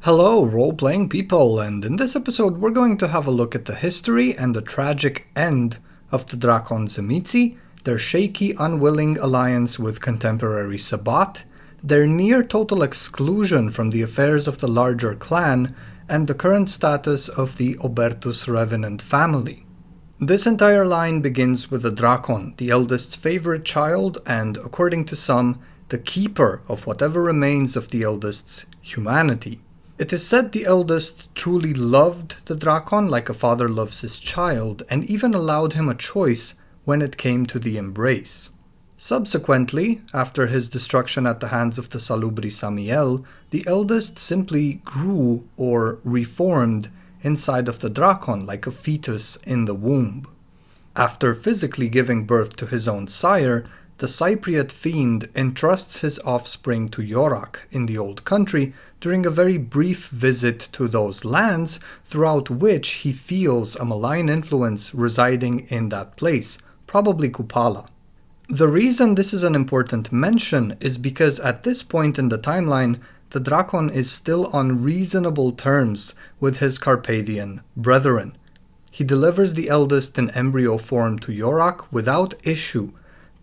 Hello, role-playing people, and in this episode we're going to have a look at the history and the tragic end of the Dracon Tzimisce, their shaky, unwilling alliance with contemporary Sabbat, their near-total exclusion from the affairs of the larger clan, and the current status of the Obertus revenant family. This entire line begins with the Dracon, the eldest's favorite child and, according to some, the keeper of whatever remains of the eldest's humanity. It is said the eldest truly loved the Dracon like a father loves his child, and even allowed him a choice when it came to the embrace. Subsequently, after his destruction at the hands of the salubri Symeon, the eldest simply grew or reformed inside of the Dracon like a fetus in the womb. After physically giving birth to his own sire, the Cypriot fiend entrusts his offspring to Yorak in the Old Country during a very brief visit to those lands, throughout which he feels a malign influence residing in that place, probably Kupala. The reason this is an important mention is because at this point in the timeline, the Dracon is still on reasonable terms with his Carpathian brethren. He delivers the eldest in embryo form to Yorak without issue,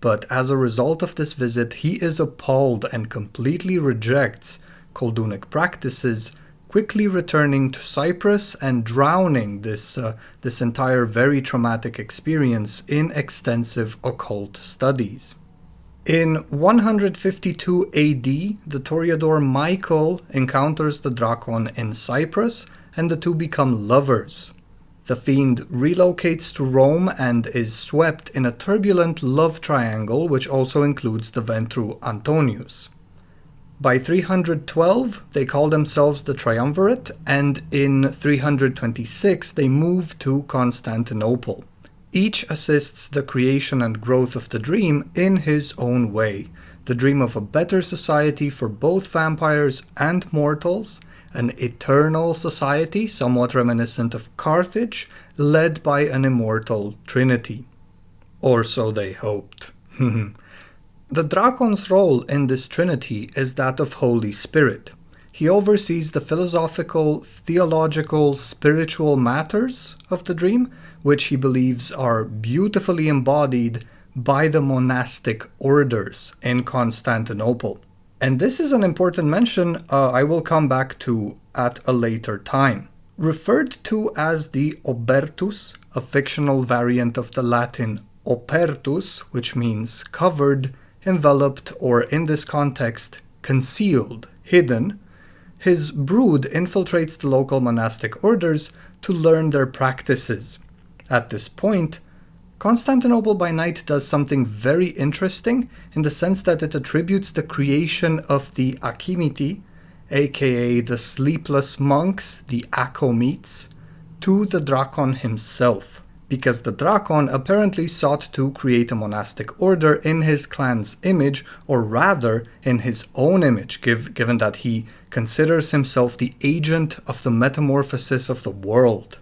but as a result of this visit, he is appalled and completely rejects Koldunic practices, quickly returning to Cyprus and drowning this entire very traumatic experience in extensive occult studies. In 152 AD, the Toreador Michael encounters the Dracon in Cyprus, and the two become lovers. The fiend relocates to Rome and is swept in a turbulent love triangle, which also includes the Ventru Antonius. By 312, they call themselves the Triumvirate, and in 326 they move to Constantinople. Each assists the creation and growth of the dream in his own way, the dream of a better society for both vampires and mortals, an eternal society somewhat reminiscent of Carthage, led by an immortal trinity. Or so they hoped. The Dracon's role in this trinity is that of Holy Spirit. He oversees the philosophical, theological, spiritual matters of the dream, which he believes are beautifully embodied by the monastic orders in Constantinople. And this is an important mention I will come back to at a later time. Referred to as the Obertus, a fictional variant of the Latin opertus, which means covered, enveloped, or in this context, concealed, hidden, his brood infiltrates the local monastic orders to learn their practices. At this point, Constantinople by Night does something very interesting in the sense that it attributes the creation of the Akimiti, aka the sleepless monks, the Akomites, to the Dracon himself, because the Dracon apparently sought to create a monastic order in his clan's image, or rather in his own image, given that he considers himself the agent of the metamorphosis of the world.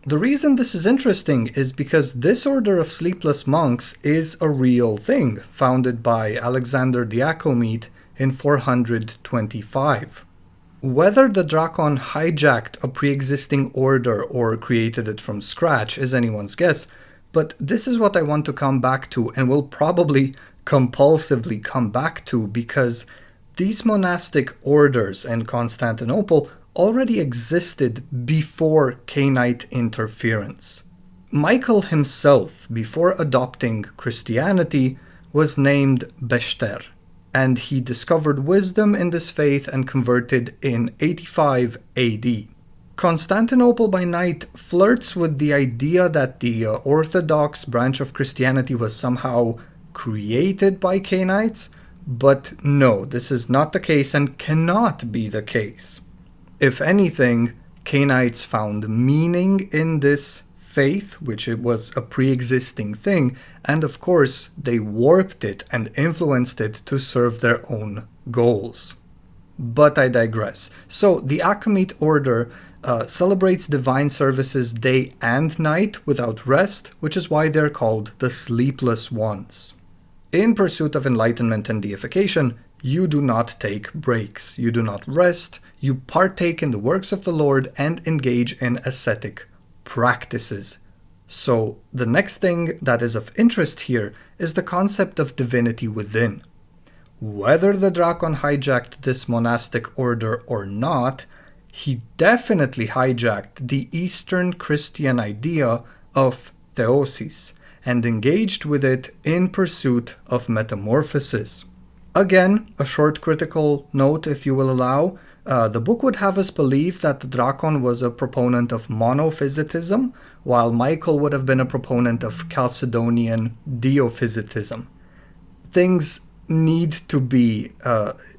The reason this is interesting is because this order of sleepless monks is a real thing, founded by Alexander the Acomete in 425. Whether the Dracon hijacked a pre-existing order or created it from scratch is anyone's guess, but this is what I want to come back to and will probably compulsively come back to, because these monastic orders in Constantinople already existed before Cainite interference. Michael himself, before adopting Christianity, was named Beshter, and he discovered wisdom in this faith and converted in 85 AD. Constantinople by Night flirts with the idea that the Orthodox branch of Christianity was somehow created by Cainites, but no, this is not the case and cannot be the case. If anything, Cainites found meaning in this faith, which it was a pre-existing thing, and of course they warped it and influenced it to serve their own goals. But I digress. So the Akomete order celebrates divine services day and night without rest, which is why they're called the Sleepless Ones. In pursuit of enlightenment and deification, You do not take breaks. You do not rest. You partake in the works of the Lord and engage in ascetic practices. So the next thing that is of interest here is the concept of divinity within. Whether the Dracon hijacked this monastic order or not, he definitely hijacked the Eastern Christian idea of theosis and engaged with it in pursuit of metamorphosis. Again, a short critical note, if you will allow. The book would have us believe that the Dracon was a proponent of monophysitism, while Michael would have been a proponent of Chalcedonian diophysitism. Things need to be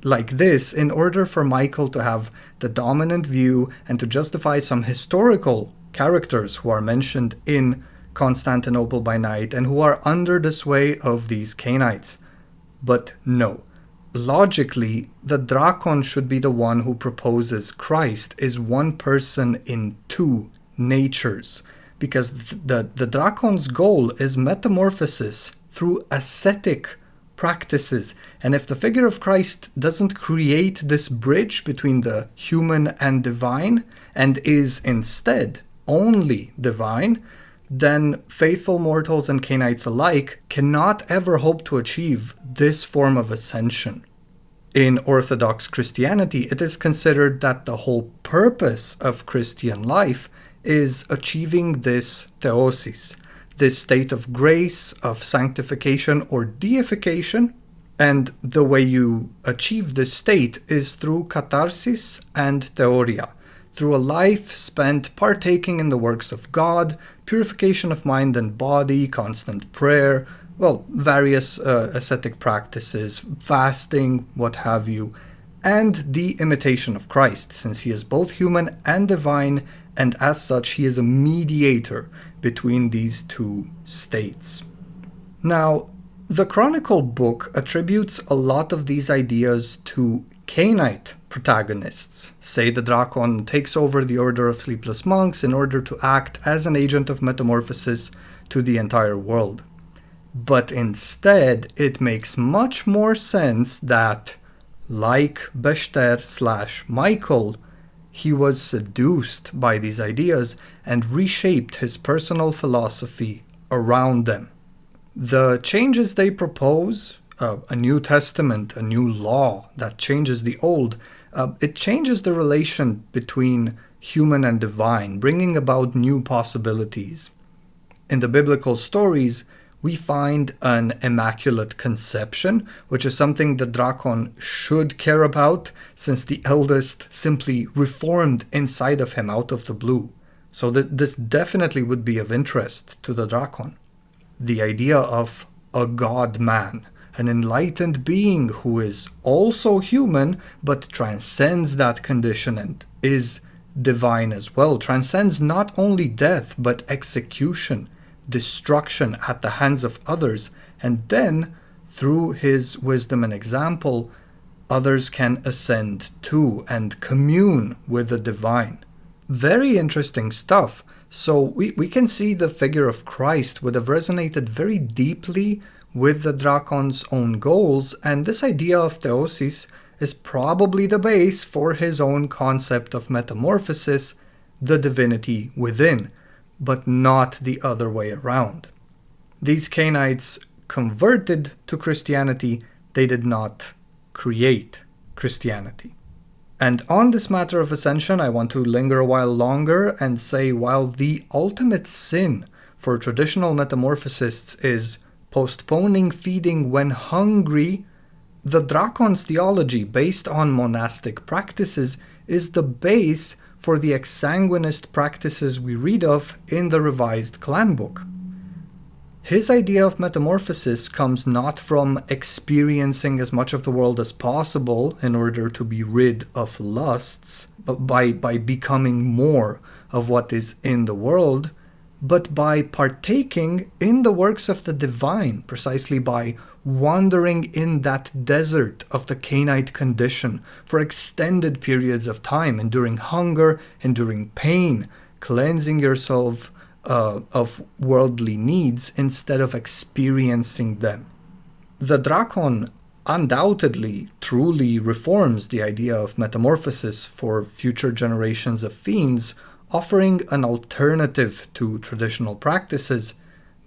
like this in order for Michael to have the dominant view and to justify some historical characters who are mentioned in Constantinople by Night and who are under the sway of these Cainites. But no. Logically, the Dracon should be the one who proposes Christ is one person in two natures, because the Dracon's goal is metamorphosis through ascetic practices. And if the figure of Christ doesn't create this bridge between the human and divine, and is instead only divine, then faithful mortals and Cainites alike cannot ever hope to achieve this form of ascension. In Orthodox Christianity, it is considered that the whole purpose of Christian life is achieving this theosis, this state of grace, of sanctification or deification, and the way you achieve this state is through catharsis and theoria, through a life spent partaking in the works of God, purification of mind and body, constant prayer, various ascetic practices, fasting, what have you, and the imitation of Christ, since he is both human and divine, and as such he is a mediator between these two states. Now, the Chronicle book attributes a lot of these ideas to Cainite protagonists. Say the Dracon takes over the Order of Sleepless Monks in order to act as an agent of metamorphosis to the entire world. But instead, it makes much more sense that, like Beshter/Michael, he was seduced by these ideas and reshaped his personal philosophy around them. The changes they propose, a new testament, a new law that changes the old, it changes the relation between human and divine, bringing about new possibilities. In the biblical stories, we find an immaculate conception, which is something the Dracon should care about, since the eldest simply reformed inside of him out of the blue. So this definitely would be of interest to the Dracon. The idea of a God-man, an enlightened being who is also human, but transcends that condition and is divine as well, transcends not only death, but execution, destruction at the hands of others, and then, through his wisdom and example, others can ascend too and commune with the divine. Very interesting stuff. So we can see the figure of Christ would have resonated very deeply with the Dracon's own goals, and this idea of theosis is probably the base for his own concept of metamorphosis, the divinity within, but not the other way around. These Cainites converted to Christianity, they did not create Christianity. And on this matter of ascension, I want to linger a while longer and say, while the ultimate sin for traditional metamorphosists is postponing feeding when hungry, the Dracon's theology, based on monastic practices, is the base for the exsanguinist practices we read of in the revised clan book. His idea of metamorphosis comes not from experiencing as much of the world as possible in order to be rid of lusts, but by becoming more of what is in the world, but by partaking in the works of the divine, precisely by wandering in that desert of the Cainite condition for extended periods of time, enduring hunger, enduring pain, cleansing yourself of worldly needs instead of experiencing them. The Dracon undoubtedly truly reforms the idea of metamorphosis for future generations of fiends, offering an alternative to traditional practices,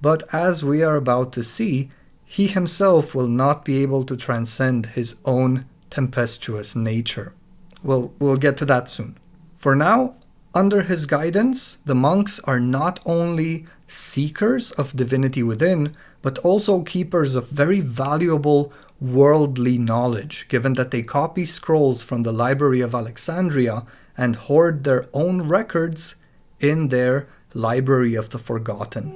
but as we are about to see, he himself will not be able to transcend his own tempestuous nature. We'll get to that soon. For now, under his guidance, the monks are not only seekers of divinity within, but also keepers of very valuable worldly knowledge, given that they copy scrolls from the Library of Alexandria and hoard their own records in their Library of the Forgotten.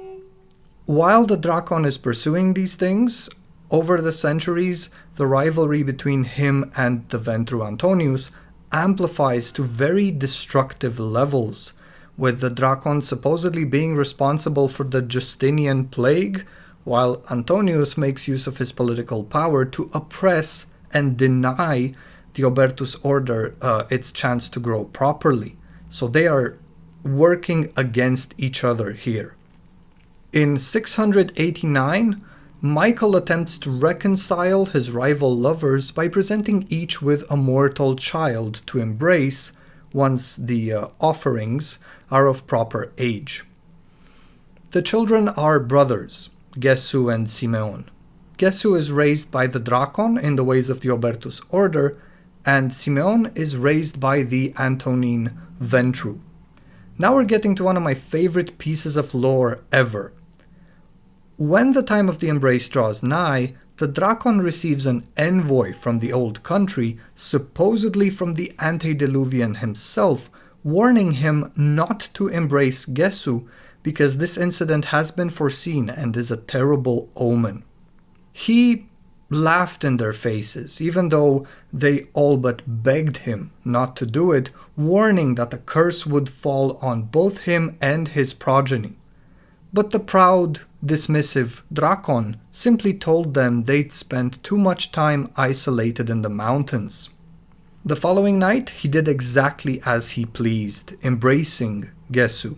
While the Dracon is pursuing these things, over the centuries, the rivalry between him and the Ventru Antonius amplifies to very destructive levels, with the Dracon supposedly being responsible for the Justinian plague, while Antonius makes use of his political power to oppress and deny the Obertus order its chance to grow properly. So they are working against each other here. In 689, Michael attempts to reconcile his rival lovers by presenting each with a mortal child to embrace once the offerings are of proper age. The children are brothers, Gesu and Symeon. Gesu is raised by the Dracon in the ways of the Obertus order, and Symeon is raised by the Antonine Ventru. Now we're getting to one of my favorite pieces of lore ever. When the time of the embrace draws nigh, the Dracon receives an envoy from the old country, supposedly from the antediluvian himself, warning him not to embrace Gesu because this incident has been foreseen and is a terrible omen. He laughed in their faces, even though they all but begged him not to do it, warning that a curse would fall on both him and his progeny. But the proud, dismissive Dracon simply told them they'd spent too much time isolated in the mountains. The following night, he did exactly as he pleased, embracing Gesu.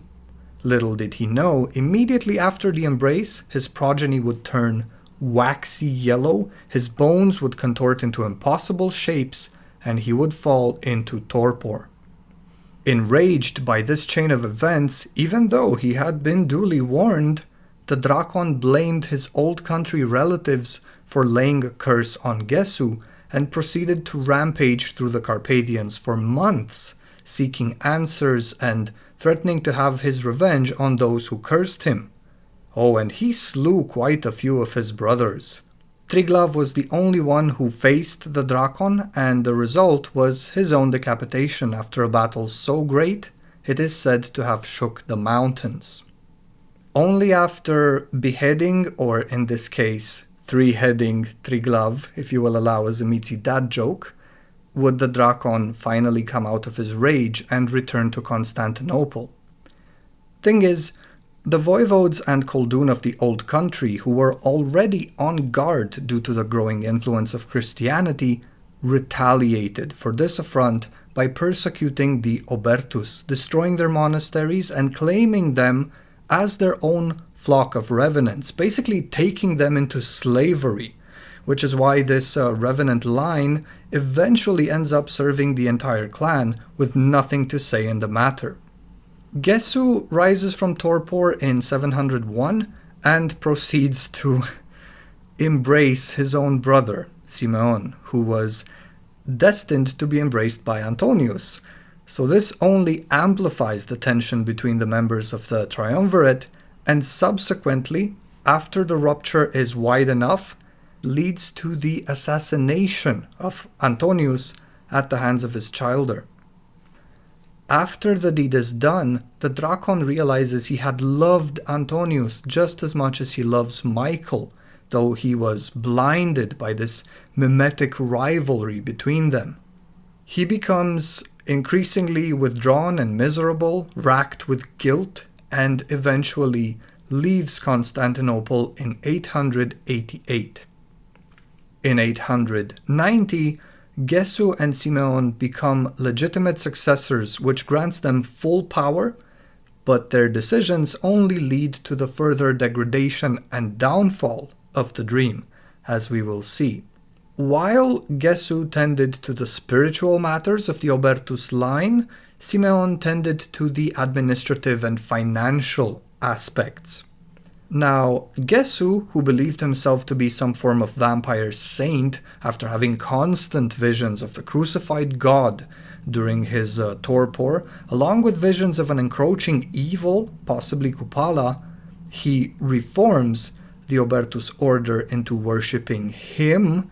Little did he know, immediately after the embrace, his progeny would turn waxy yellow, his bones would contort into impossible shapes, and he would fall into torpor. Enraged by this chain of events, even though he had been duly warned, the Dracon blamed his old country relatives for laying a curse on Gesu and proceeded to rampage through the Carpathians for months, seeking answers and threatening to have his revenge on those who cursed him. Oh, and he slew quite a few of his brothers. Triglav was the only one who faced the Dracon, and the result was his own decapitation after a battle so great it is said to have shook the mountains. Only after beheading, or in this case, three-heading Triglav, if you will allow a Tzimisce dad joke, would the Dracon finally come out of his rage and return to Constantinople. Thing is, the voivodes and Koldun of the old country, who were already on guard due to the growing influence of Christianity, retaliated for this affront by persecuting the Obertus, destroying their monasteries and claiming them as their own flock of revenants, basically taking them into slavery, which is why this revenant line eventually ends up serving the entire clan with nothing to say in the matter. Gesu rises from torpor in 701 and proceeds to embrace his own brother, Symeon, who was destined to be embraced by Antonius. So this only amplifies the tension between the members of the triumvirate, and subsequently, after the rupture is wide enough, leads to the assassination of Antonius at the hands of his childer. After the deed is done, the Dracon realizes he had loved Antonius just as much as he loves Michael, though he was blinded by this mimetic rivalry between them. He becomes increasingly withdrawn and miserable, racked with guilt, and eventually leaves Constantinople in 888. In 890, Gesu and Symeon become legitimate successors, which grants them full power, but their decisions only lead to the further degradation and downfall of the dream, as we will see. While Gesu tended to the spiritual matters of the Obertus line, Symeon tended to the administrative and financial aspects. Now, Gesu, who believed himself to be some form of vampire saint after having constant visions of the crucified god during his torpor, along with visions of an encroaching evil, possibly Kupala, he reforms the Obertus order into worshipping him,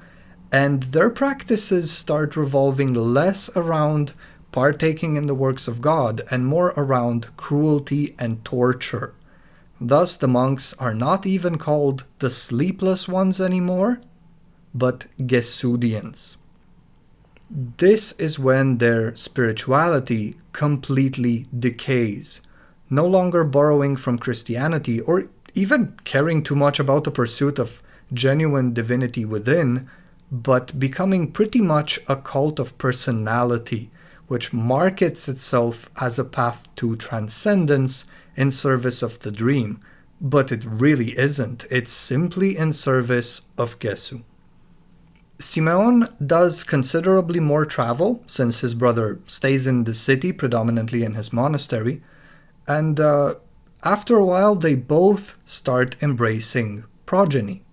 and their practices start revolving less around partaking in the works of God and more around cruelty and torture. Thus, the monks are not even called the sleepless ones anymore, but Gesudians. This is when their spirituality completely decays, no longer borrowing from Christianity or even caring too much about the pursuit of genuine divinity within, but becoming pretty much a cult of personality, which markets itself as a path to transcendence in service of the dream. But it really isn't. It's simply in service of Gesu. Symeon does considerably more travel, since his brother stays in the city, predominantly in his monastery, and after a while they both start embracing progeny.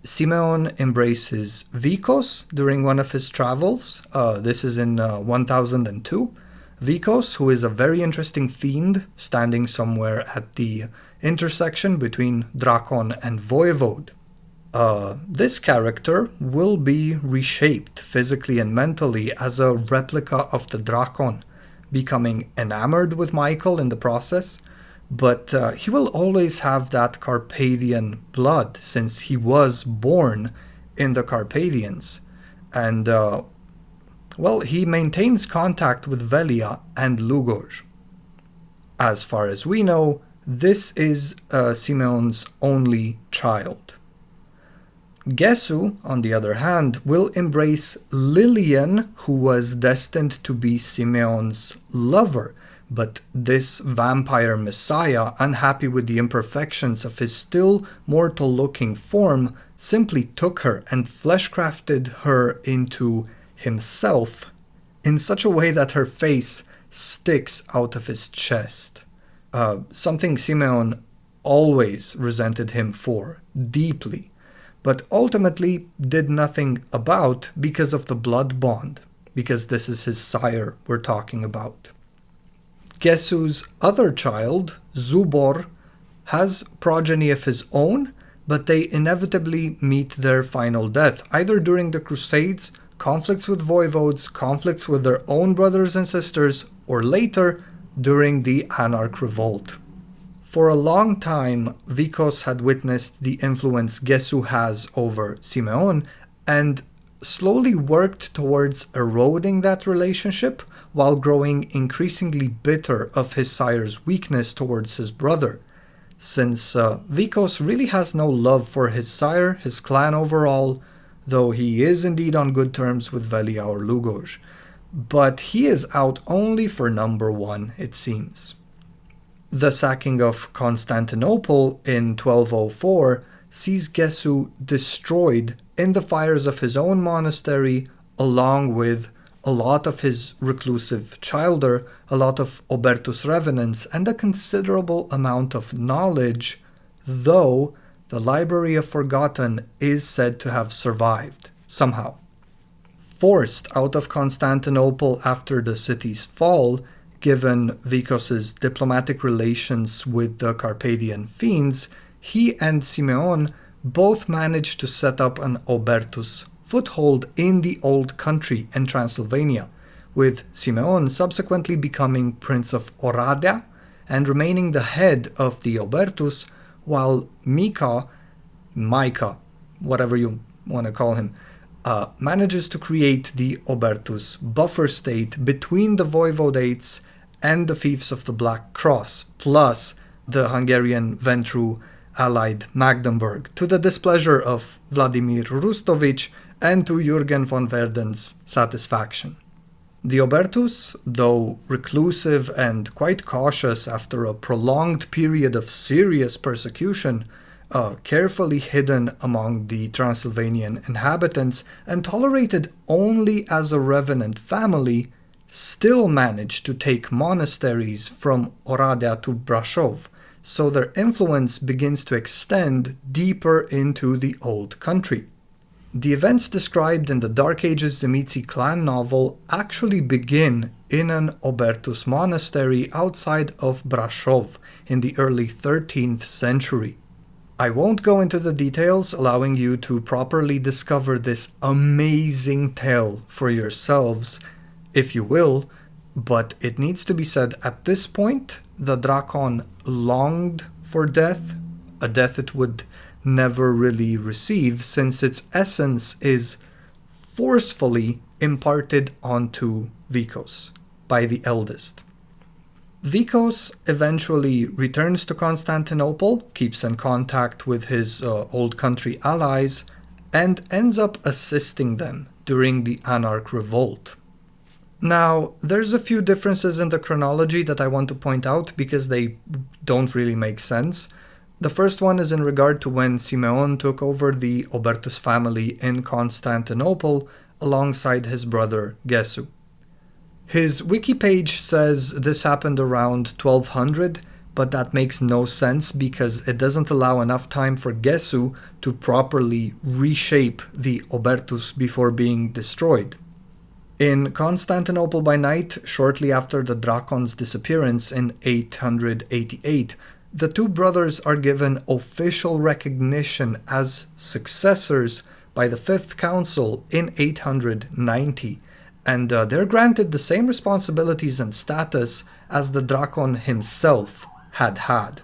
Symeon embraces Vikos during one of his travels. This is in 1002. Vikos, who is a very interesting fiend standing somewhere at the intersection between Dracon and Voievod. This character will be reshaped physically and mentally as a replica of the Dracon, becoming enamored with Michael in the process, but he will always have that Carpathian blood since he was born in the Carpathians, and he maintains contact with Velia and Lugoj. As far as we know, this is Symeon's only child. Gesu, on the other hand, will embrace Lilian, who was destined to be Symeon's lover, but this vampire messiah, unhappy with the imperfections of his still mortal-looking form, simply took her and flesh-crafted her into himself in such a way that her face sticks out of his chest. Something Symeon always resented him for, deeply, but ultimately did nothing about because of the blood bond, because this is his sire we're talking about. Gesu's other child, Zubor, has progeny of his own, but they inevitably meet their final death, either during the Crusades, conflicts with voivodes, conflicts with their own brothers and sisters, or later during the Anarch Revolt. For a long time, Vikos had witnessed the influence Gesu has over Symeon and slowly worked towards eroding that relationship while growing increasingly bitter of his sire's weakness towards his brother, since Vikos really has no love for his sire, his clan overall, though he is indeed on good terms with Velia or Lugoj. But he is out only for number one, it seems. The sacking of Constantinople in 1204 sees Gesu destroyed in the fires of his own monastery, along with a lot of his reclusive childer, a lot of Obertus revenants, and a considerable amount of knowledge, though the Library of Forgotten is said to have survived, somehow. Forced out of Constantinople after the city's fall, given Vikos's diplomatic relations with the Carpathian fiends, he and Symeon both managed to set up an Obertus foothold in the Old Country and Transylvania, with Symeon subsequently becoming Prince of Oradea and remaining the head of the Obertus, while Micah, whatever you want to call him, manages to create the Obertus buffer state between the Voivodates and the Fiefs of the Black Cross, plus the Hungarian Ventru allied Magdeburg, to the displeasure of Vladimir Rustovich and to Jürgen von Werden's satisfaction. The Obertus, though reclusive and quite cautious after a prolonged period of serious persecution, carefully hidden among the Transylvanian inhabitants and tolerated only as a revenant family, still managed to take monasteries from Oradea to Brashov, so their influence begins to extend deeper into the Old Country. The events described in the Dark Ages Tzimisce clan novel actually begin in an Obertus monastery outside of Brashov in the early 13th century. I won't go into the details, allowing you to properly discover this amazing tale for yourselves, if you will, but it needs to be said at this point, the Dracon longed for death, a death it would never really receive since its essence is forcefully imparted onto Vikos by the eldest. Vikos eventually returns to Constantinople, keeps in contact with his old country allies, and ends up assisting them during the Anarch Revolt. Now, there's a few differences in the chronology that I want to point out because they don't really make sense. The first one is in regard to when Symeon took over the Obertus family in Constantinople alongside his brother Gesu. His wiki page says this happened around 1200, but that makes no sense because it doesn't allow enough time for Gesu to properly reshape the Obertus before being destroyed. In Constantinople by night, shortly after the Dracon's disappearance in 888, the two brothers are given official recognition as successors by the Fifth Council in 890, and they're granted the same responsibilities and status as the Dracon himself had.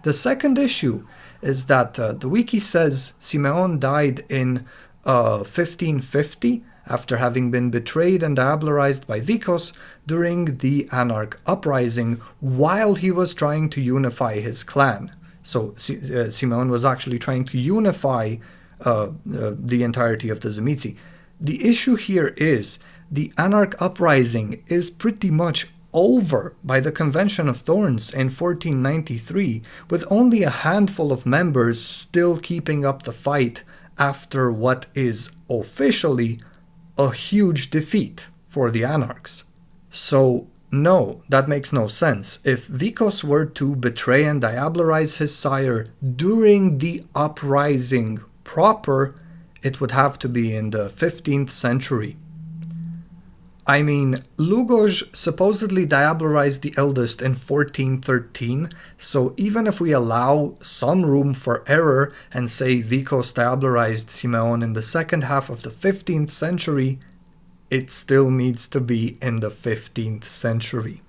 The second issue is that the wiki says Symeon died in 1550 after having been betrayed and diablerized by Vikos during the Anarch Uprising while he was trying to unify his clan. So Symeon was actually trying to unify the entirety of the Tzimisce. The issue here is the Anarch Uprising is pretty much over by the Convention of Thorns in 1493, with only a handful of members still keeping up the fight after what is officially a huge defeat for the Anarchs. So no, that makes no sense. If Vikos were to betray and diablerize his sire during the uprising proper, it would have to be in the 15th century. I mean, Lugoj supposedly diablerized the eldest in 1413, so even if we allow some room for error and say Vikos diablerized Symeon in the second half of the 15th century, it still needs to be in the 15th century.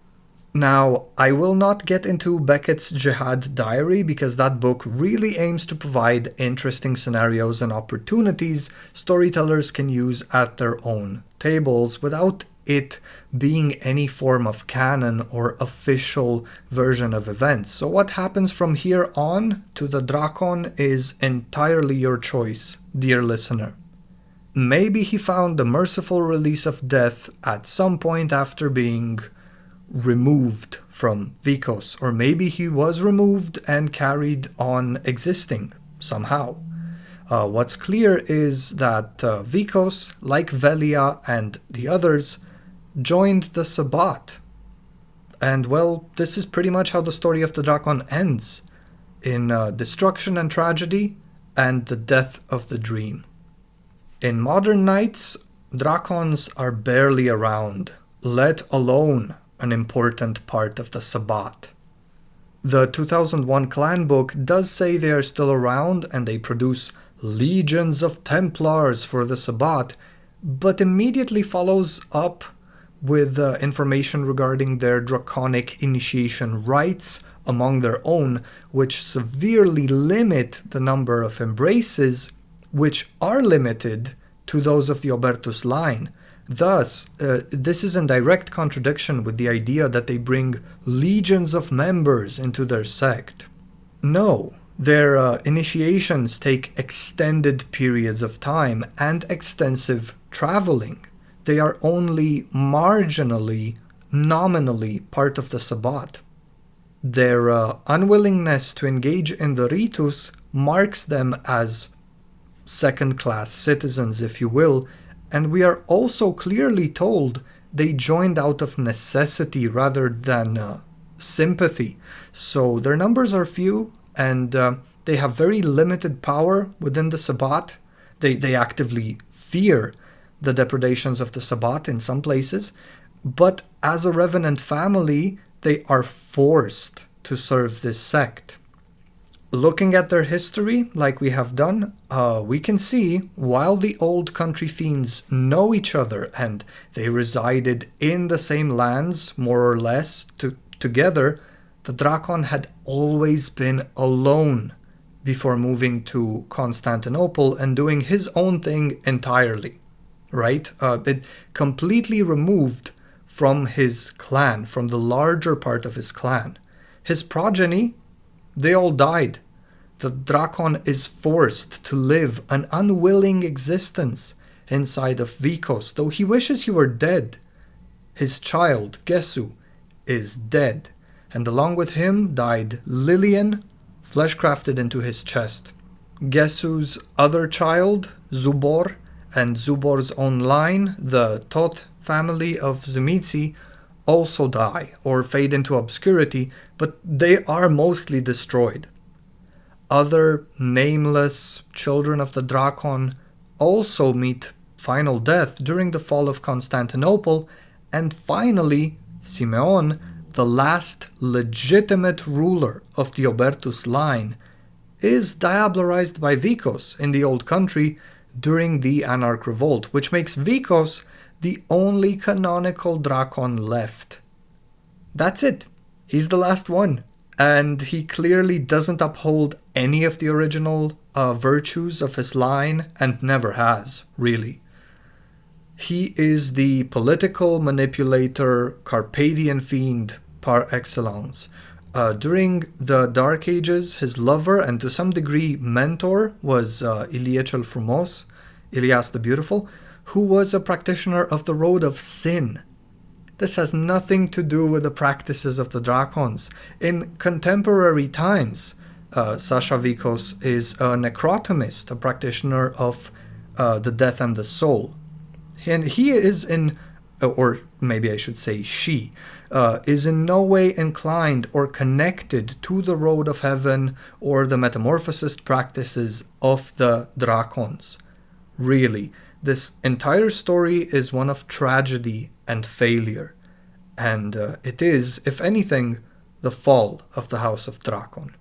Now, I will not get into Beckett's Jihad Diary because that book really aims to provide interesting scenarios and opportunities storytellers can use at their own tables without it being any form of canon or official version of events. So what happens from here on to the Dracon is entirely your choice, dear listener. Maybe he found the merciful release of death at some point after being removed from Vikos, or maybe he was removed and carried on existing somehow. What's clear is that Vikos, like Velia and the others, joined the Sabbat. And well, this is pretty much how the story of the Dracon ends, in destruction and tragedy and the death of the dream. In modern nights, Dracons are barely around, let alone an important part of the Sabbat. The 2001 clan book does say they are still around and they produce legions of Templars for the Sabbat, but immediately follows up with information regarding their draconic initiation rites among their own, which severely limit the number of embraces, which are limited to those of the Obertus line. Thus, this is in direct contradiction with the idea that they bring legions of members into their sect. No, their initiations take extended periods of time and extensive traveling. They are only marginally, nominally part of the Sabbat. Their unwillingness to engage in the ritus marks them as second-class citizens, if you will, and we are also clearly told they joined out of necessity rather than sympathy. So their numbers are few, and they have very limited power within the Sabbat. They actively fear the depredations of the Sabbat in some places, but as a revenant family, they are forced to serve this sect. Looking at their history, like we have done, we can see while the old country fiends know each other and they resided in the same lands, more or less, together, the Dracon had always been alone before moving to Constantinople and doing his own thing entirely, right? It completely removed from his clan, from the larger part of his clan. His progeny, they all died. The Dracon is forced to live an unwilling existence inside of Vikos, though he wishes he were dead. His child, Gesu, is dead, and along with him died Lilian, flesh crafted into his chest. Gesu's other child, Zubor, and Zubor's own line, the Tot family of Tzimisce, also die or fade into obscurity, but they are mostly destroyed. Other nameless children of the Dracon also meet final death during the fall of Constantinople, and finally, Symeon, the last legitimate ruler of the Obertus line, is diablerized by Vikos in the Old Country during the Anarch Revolt, which makes Vikos the only canonical Dracon left. That's it. He's the last one. And he clearly doesn't uphold any of the original virtues of his line, and never has, really. He is the political manipulator, Carpathian fiend par excellence. During the Dark Ages, his lover and to some degree mentor was Ilias el Frumos, Ilias the Beautiful, who was a practitioner of the Road of Sin. This has nothing to do with the practices of the Dracons. In contemporary times, Sasha Vikos is a necrotomist, a practitioner of the death and the soul. And he is or maybe I should say she, is in no way inclined or connected to the Road of Heaven or the Metamorphosis practices of the Dracons. Really, this entire story is one of tragedy and failure, and it is, if anything, the fall of the House of Dracon.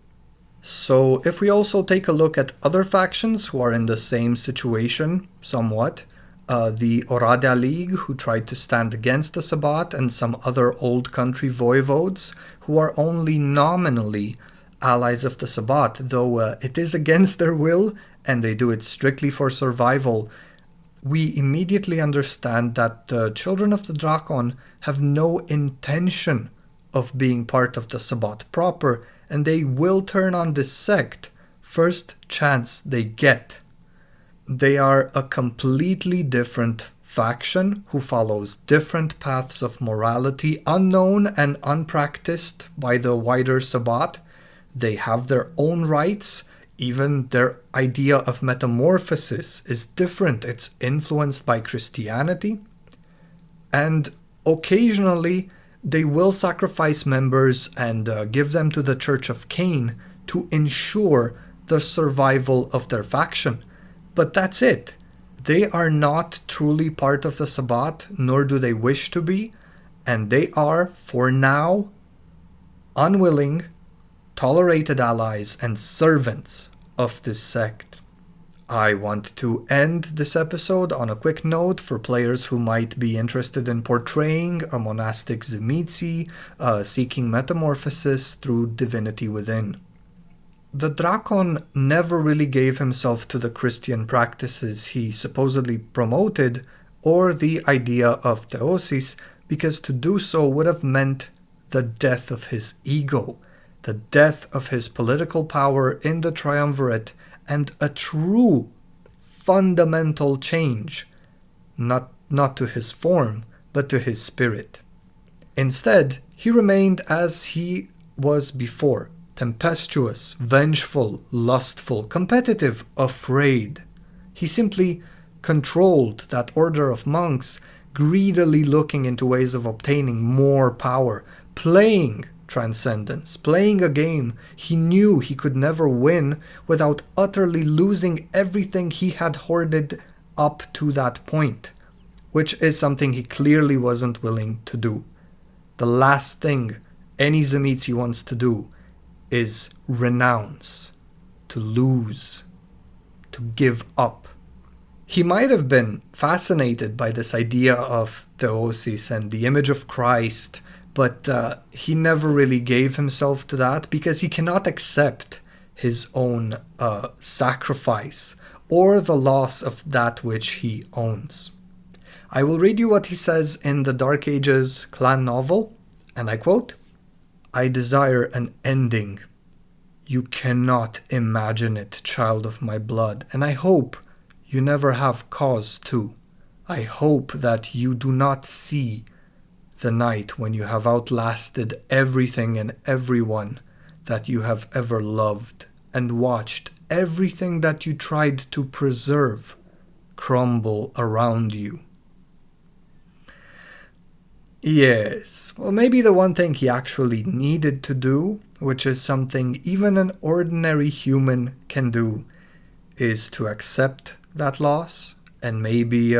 So if we also take a look at other factions who are in the same situation, somewhat, the Oradea League, who tried to stand against the Sabbat, and some other old country voivodes, who are only nominally allies of the Sabbat, though it is against their will, and they do it strictly for survival, we immediately understand that the children of the Dracon have no intention of being part of the Sabbat proper, and they will turn on this sect first chance they get. They are a completely different faction who follows different paths of morality, unknown and unpracticed by the wider Sabbat. They have their own rights. Even their idea of metamorphosis is different. It's influenced by Christianity. And occasionally, they will sacrifice members and give them to the Church of Cain to ensure the survival of their faction. But that's it. They are not truly part of the Sabbat, nor do they wish to be. And they are, for now, unwilling, tolerated allies and servants of this sect. I want to end this episode on a quick note for players who might be interested in portraying a monastic Tzimisce seeking metamorphosis through divinity within. The Dracon never really gave himself to the Christian practices he supposedly promoted or the idea of theosis, because to do so would have meant the death of his ego, the death of his political power in the triumvirate, and a true fundamental change, not to his form, but to his spirit. Instead, he remained as he was before. Tempestuous, vengeful, lustful, competitive, afraid. He simply controlled that order of monks, greedily looking into ways of obtaining more power, playing transcendence, playing a game he knew he could never win without utterly losing everything he had hoarded up to that point, which is something he clearly wasn't willing to do. The last thing any Tzimisce wants to do is renounce, to lose, to give up. He might have been fascinated by this idea of theosis and the image of Christ, but he never really gave himself to that because he cannot accept his own sacrifice or the loss of that which he owns. I will read you what he says in the Dark Ages clan novel, and I quote, "I desire an ending. You cannot imagine it, child of my blood, and I hope you never have cause to. I hope that you do not see the night when you have outlasted everything and everyone that you have ever loved, and watched everything that you tried to preserve crumble around you." Yes, well, maybe the one thing he actually needed to do, which is something even an ordinary human can do, is to accept that loss and maybe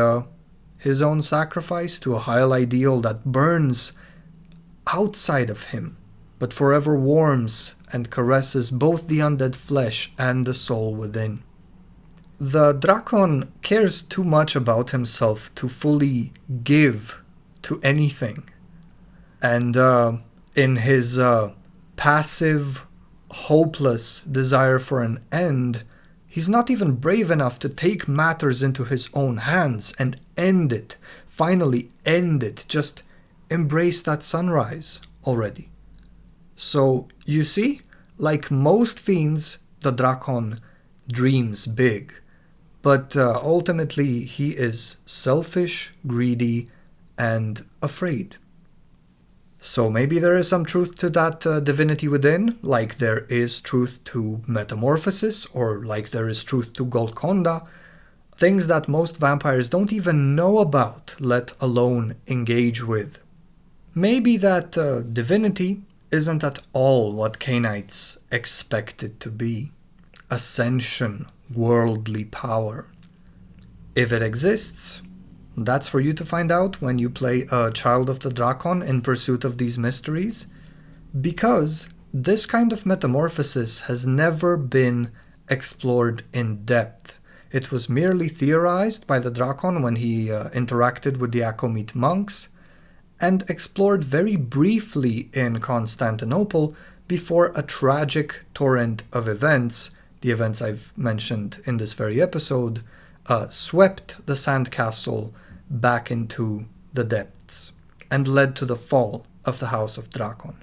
his own sacrifice to a higher ideal that burns outside of him, but forever warms and caresses both the undead flesh and the soul within. The Dracon cares too much about himself to fully give to anything. And in his passive, hopeless desire for an end, he's not even brave enough to take matters into his own hands and end it. Finally end it. Just embrace that sunrise already. So, you see, like most fiends, the Dracon dreams big. But ultimately, he is selfish, greedy, and afraid. So maybe there is some truth to that divinity within, like there is truth to Metamorphosis, or like there is truth to Golconda, things that most vampires don't even know about, let alone engage with. Maybe that divinity isn't at all what Cainites expect it to be. Ascension, worldly power. If it exists, that's for you to find out when you play a Child of the Dracon in pursuit of these mysteries, because this kind of metamorphosis has never been explored in depth. It was merely theorized by the Dracon when he interacted with the Akomite monks, and explored very briefly in Constantinople before a tragic torrent of events, the events I've mentioned in this very episode, swept the sandcastle back into the depths and led to the fall of the House of Dracon.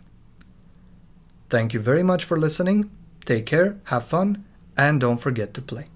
Thank you very much for listening. Take care, have fun, and don't forget to play.